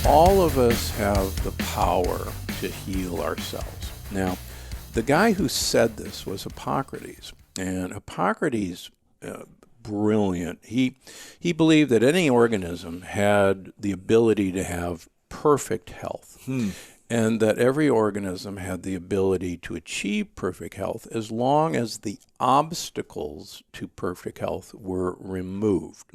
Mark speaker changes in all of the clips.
Speaker 1: all of us have the power to heal ourselves. Now, the guy who said this was Hippocrates, and Hippocrates, brilliant. He believed that any organism had the ability to have perfect health, and that every organism had the ability to achieve perfect health as long as the obstacles to perfect health were removed.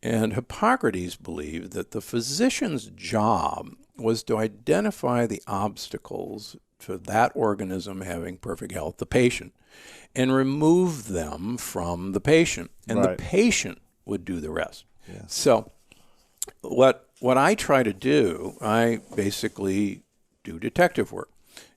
Speaker 1: And Hippocrates believed that the physician's job was to identify the obstacles to that organism having perfect health, the patient, and remove them from the patient. And the patient would do the rest.
Speaker 2: Yes.
Speaker 1: So what I try to do, I basically do detective work.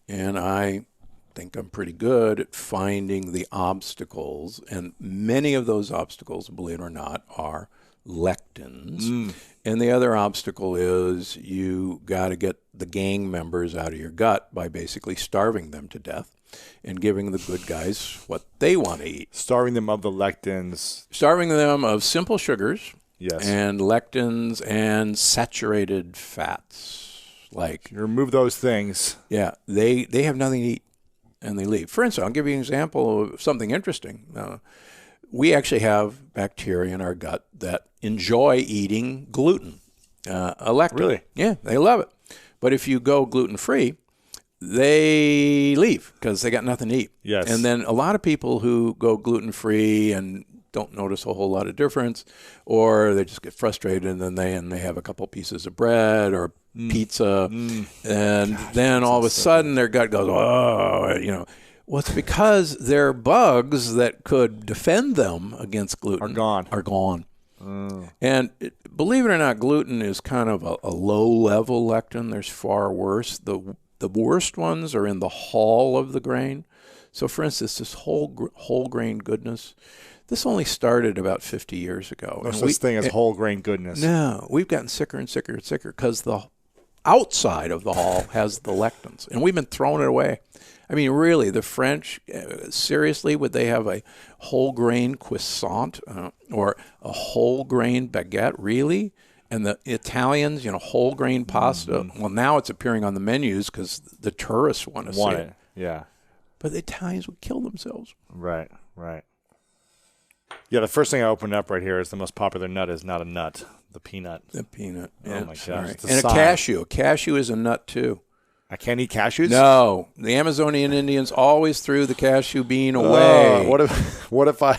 Speaker 1: And I think I'm pretty good at finding the obstacles. And many of those obstacles, believe it or not, are lectins. And the other obstacle is you got to get the gang members out of your gut by basically starving them to death and giving the good guys what they want to eat.
Speaker 2: Starving them of the lectins.
Speaker 1: Starving them of simple sugars.
Speaker 2: Yes.
Speaker 1: And lectins and saturated fats. Like,
Speaker 2: You remove those things.
Speaker 1: yeah, they have nothing to eat and they leave. For instance, I'll give you an example of something interesting. We actually have bacteria in our gut that enjoy eating gluten, a lectin.
Speaker 2: Really?
Speaker 1: Yeah, they love it. But if you go gluten-free, they leave because they got nothing to eat.
Speaker 2: Yes.
Speaker 1: And then a lot of people who go gluten-free and don't notice a whole lot of difference, or they just get frustrated and then they have a couple pieces of bread or pizza, and then all of a sudden their gut goes, oh, you know. Well, it's because their bugs that could defend them against gluten are gone. And believe it or not, gluten is kind of a low-level lectin. There's far worse. The worst ones are in the hull of the grain. So, for instance, this whole grain goodness, this only started about 50 years ago.
Speaker 2: No such thing as whole grain goodness.
Speaker 1: No, we've gotten sicker and sicker and sicker because the outside of the hull has the lectins, and we've been throwing it away. I mean, really, the French, seriously, would they have a whole grain croissant or a whole grain baguette? Really? And the Italians, whole grain pasta. Well, now it's appearing on the menus because the tourists want to see it.
Speaker 2: Yeah.
Speaker 1: But the Italians would kill themselves.
Speaker 2: Right. Yeah, the first thing I opened up right here is the most popular nut is not a nut, the peanut.
Speaker 1: The peanut.
Speaker 2: Oh,
Speaker 1: Yeah,
Speaker 2: my gosh.
Speaker 1: sorry.
Speaker 2: It's a
Speaker 1: And a
Speaker 2: sign.
Speaker 1: cashew. A cashew is a nut, too.
Speaker 2: I can't eat cashews?
Speaker 1: No. The Amazonian Indians always threw the cashew bean away.
Speaker 2: What if I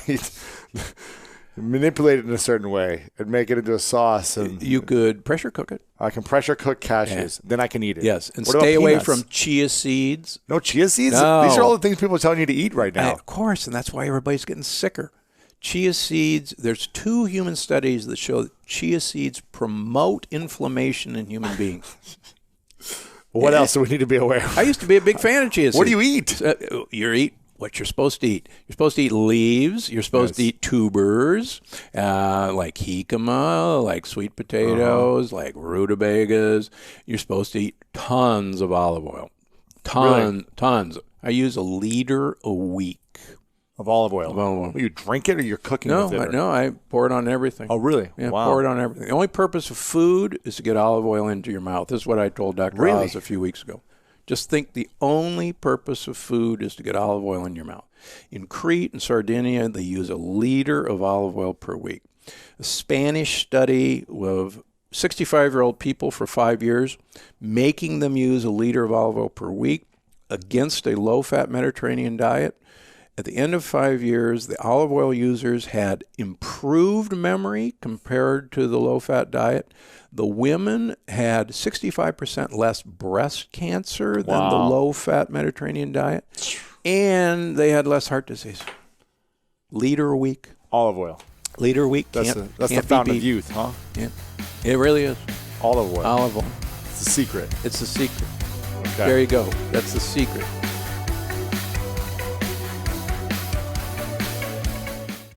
Speaker 2: manipulate it in a certain way and make it into a sauce? And
Speaker 1: You could pressure cook it.
Speaker 2: I can pressure cook cashews. Then I can eat it.
Speaker 1: Yes, and
Speaker 2: What about
Speaker 1: stay away
Speaker 2: peanuts?
Speaker 1: from chia seeds.
Speaker 2: No chia seeds?
Speaker 1: No.
Speaker 2: These are all the things people are telling you to eat right now.
Speaker 1: Of course, and that's why everybody's getting sicker. Chia seeds, there's 2 human studies that show that chia seeds promote inflammation in human beings.
Speaker 2: What else do we need to be aware of?
Speaker 1: I used to be a big fan of chia seeds.
Speaker 2: What do you eat?
Speaker 1: You eat what you're supposed to eat. You're supposed to eat leaves. You're supposed to eat tubers, like jicama, like sweet potatoes, like rutabagas. You're supposed to eat tons of olive oil. Tons. I use 1 liter a week.
Speaker 2: Of olive oil.
Speaker 1: Well,
Speaker 2: you drink it or you're cooking with it?
Speaker 1: No, I pour it on everything.
Speaker 2: Oh, really?
Speaker 1: Yeah,
Speaker 2: Wow.
Speaker 1: pour it on everything. The only purpose of food is to get olive oil into your mouth. This is what I told Dr. Oz a few weeks ago. Just think the only purpose of food is to get olive oil in your mouth. In Crete and Sardinia, they use 1 liter of olive oil per week. A Spanish study of 65-year-old people for 5 years, making them use 1 liter of olive oil per week against a low-fat Mediterranean diet. At the end of 5 years, the olive oil users had improved memory compared to the low-fat diet. The women had 65% less breast cancer than the low-fat Mediterranean diet. And they had less heart disease. Liter a week.
Speaker 2: Olive oil.
Speaker 1: Liter a week.
Speaker 2: That's
Speaker 1: can't
Speaker 2: the
Speaker 1: be
Speaker 2: fountain of
Speaker 1: beat.
Speaker 2: youth, huh?
Speaker 1: Yeah, it really is.
Speaker 2: Olive oil.
Speaker 1: Olive oil.
Speaker 2: It's the secret.
Speaker 1: It's the secret.
Speaker 2: Okay.
Speaker 1: There you go. That's the secret.